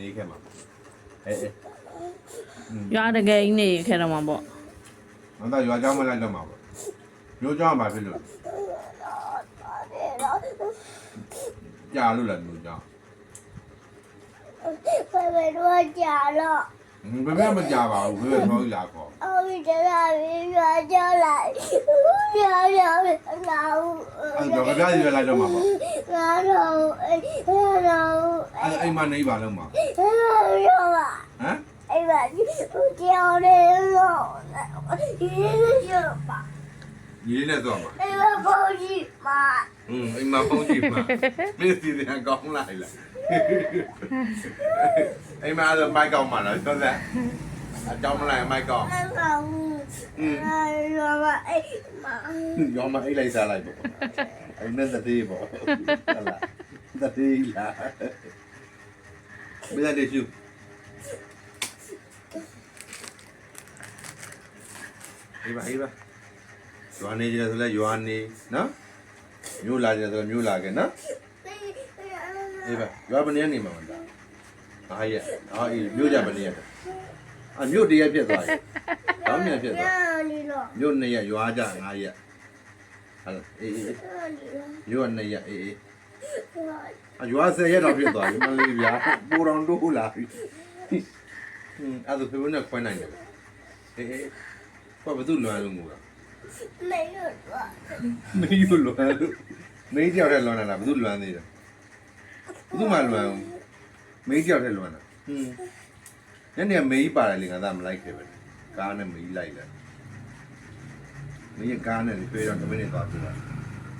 နေခဲ့မှာရွာတကယ်ကြီးနေခဲ့တော့မှာပေါ့ မတော်ရွာเจ้าမလိုက်တော့မှာပေါ့မျိုးเจ้าမှာဖြစ်လို့ကြာလို့လားမျိုးเจ้าဘယ်တော့ကြာတော့ဘယ်မှမကြာပါဘူးဘယ်တော့လာခေါ်အော်ဒီကနေ့ရွာကြောက်လိုက်ရွာရောက်လာဦး အဲ့တော့ကြပြရွာလိုက်တော့မှာပေါ့ ငါတော့အဲ့တော့ အဲ့မနေပါလုံးမှာ ရောပါ ဟမ် အဲ့ပါကြောက်နေတော့ဒီလိုရောပါ ညီလေးနဲ့သွားမှာ အဲ့ပါပေါ်ကြီးမှာ အိမ်မှာဖုန်းကြည့်မှာမင်းစီတယ်ကောင်းလိုက်လားအိမ်မှာတော့မိုက်ကောင်းမှာလားသောသက်အကြောင်းမလိုက်မိုက်ကောင်း အဲ့ကောင်ရောပါအဲ့မှာ ရောမအိတ်လိုက်စားလိုက်ပေါ့အဲ့နဲ့တတိပေါ့ဟုတ်လားတတိလားဘယ်နဲ့ရှုအေးပါရွာနေကြဆိုလဲရွာနေနော်မြို့လာကြဆိုမြို့လာခဲ့နော်အေးပါရွာဘယ်နေမှာမလားအားရအားအေးမြို့ကြဘယ်နေရမြို့တရက်ပြတ်သွားတယ်တောင်းမြန်ပြတ်သွားမြို့2ရက်ရွာကြ9ရက်ဟုတ်အေးမြို့2ရက်အေးရွာ10ရက်တော့ပြတ်သွားပြီမလေးဗျာပိုတော်တိုးလာပြီအဲ့ဒါဖေဘနဲ့ခွဲနိုင်တယ်အေးဘာသူလွမ်းလို့ငိုတာ 没有了。没有乱，没叫这乱了，不都乱的了？不都蛮乱，没叫这乱了。人家没把来领咱们来开呗，干的没来了，没干的你非让他们那搞出来。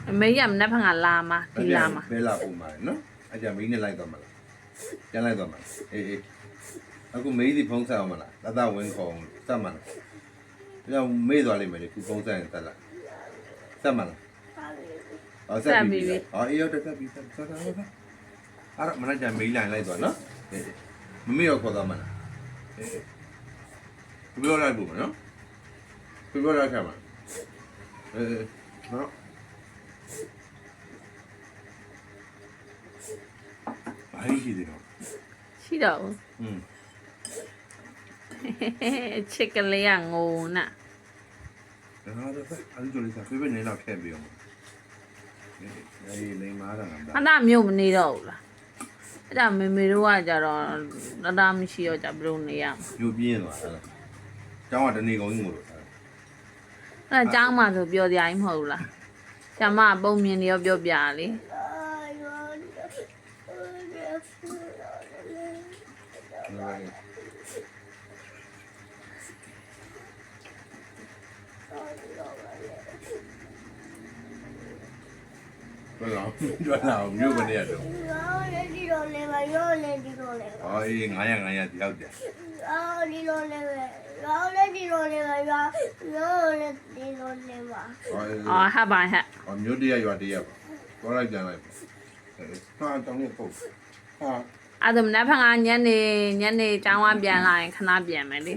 အမေရမနဲ့ဖန်ကလာမှာဒီလာမှာ 别拉不嘛，喏，而且没人来干嘛了，将来干嘛？哎，那个没的碰上嘛了，那文空干嘛了？要没多里面的不碰上得了，干嘛了？ဆက်ပြီအော်အေးရောက်တက်ပြီဆက်အဲ့ဒါမနက်ကျမေးလိုက်သွားနော်မမေရောခေါ်သွားမှာလားပြောလိုက်ဘူးနော်ပြောလိုက်ခဲ့မှာနော်ဘာရှိသေးတော့ ရှိတော့ချစ်ကလေးကငိုနာ ဒါတော့အဲ့ဒီလိုစားပြေးနေတော့ခဲ့ပြီးအောင်အေးလိမ်မာတာလား အနာမျိုးမနေတော့ဘူးလားအဲ့ဒါမေမေတို့ကကြတော့တတမရှိတော့ကြဘယ်လိုနေရမလဲ ယူပြင်းသွားတာကျောင်းကတနေကုန်ကြီးငိုလို့ အဲ့ဒါចောင်းမှဆိုပြောကြရင်မဟုတ်ဘူးလားကျမပုံမြင်နေရောပြောပြလေ ဘယ်လောက်မြို့ကနေရတော့ ရောလည်းဒီလိုလေးပါရောလည်းဒီလိုလေးပါ အေး900တယောက်တည်း ရောဒီလိုလေးပဲရောလည်းဒီလိုလေးပါရောလည်းဒီလိုလေးပါ အော်ဟာပါဟဲ့ မြို့တရရွာတရပါသွားလိုက်ပြန်လိုက်ဟာတောင်းနေပေါ့ဟာ အဲ့ဒါမနေ့ဖန်ကညနေចောင်းဝပြန်လာရင်ခဏပြန်မယ်လေ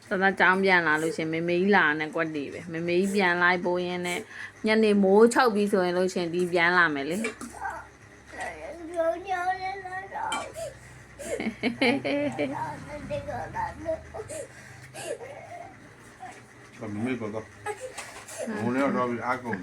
သဒចောင်းပြန်လာလို့ရှင်မေမေကြီးလာနဲ့ကွက်တီပဲမေမေကြီးပြန်လိုက်ပိုးရင်းနဲ့ညနေမိုးချုပ်ပြီးဆိုရင်လို့ရှင်ဒီပြန်လာမယ်လေ ရောညောင်းလည်းလာတော့ဒီကလာတော့ မမေကတော့ဘုံနဲ့တော့အားကုန်